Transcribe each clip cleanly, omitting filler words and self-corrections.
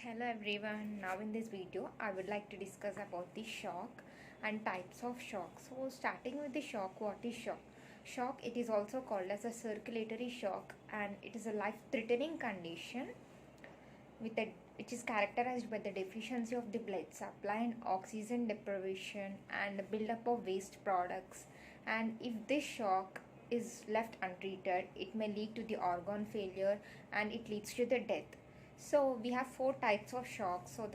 Hello everyone, now in this video I would like to discuss about the shock and types of shock. So starting with the shock, what is shock? Shock, it is also called as a circulatory shock, and it is a life-threatening condition which is characterized by the deficiency of the blood supply and oxygen deprivation and buildup of waste products. And if this shock is left untreated, it may lead to the organ failure and it leads to the death. So we have four types of shock. So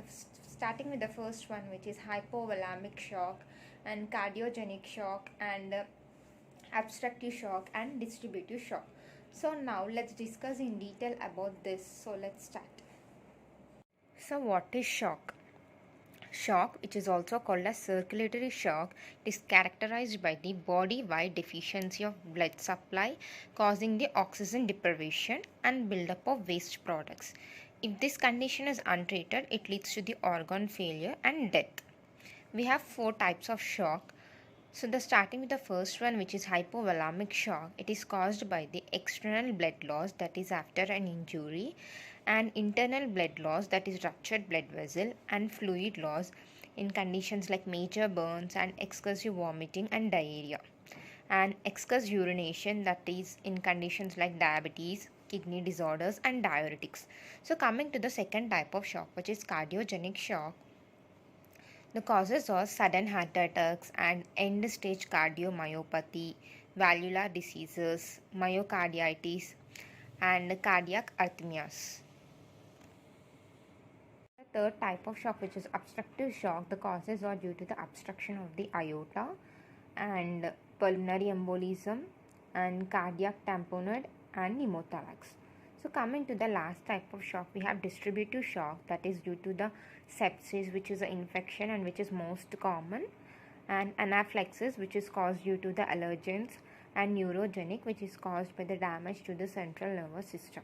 starting with the first one, which is hypovolemic shock and cardiogenic shock and obstructive shock and distributive shock. So now let's discuss in detail about this. So let's start. So what is shock? Shock, which is also called as circulatory shock, is characterized by the body-wide deficiency of blood supply causing the oxygen deprivation and buildup of waste products. If this condition is untreated, it leads to the organ failure and death. We have four types of shock. So starting with the first one, which is hypovolemic shock, it is caused by the external blood loss, that is after an injury, and internal blood loss, that is ruptured blood vessel, and fluid loss in conditions like major burns and excessive vomiting and diarrhea, and excess urination, that is in conditions like diabetes, kidney disorders and diuretics. So coming to the second type of shock, which is cardiogenic shock, the causes are sudden heart attacks and end-stage cardiomyopathy, valvular diseases, myocarditis, and cardiac arrhythmias. The third type of shock, which is obstructive shock, the causes are due to the obstruction of the aorta and pulmonary embolism and cardiac tamponade and pneumothorax. So coming to the last type of shock, we have distributive shock, that is due to the sepsis, which is an infection and which is most common, and anaphylaxis, which is caused due to the allergens, and neurogenic, which is caused by the damage to the central nervous system.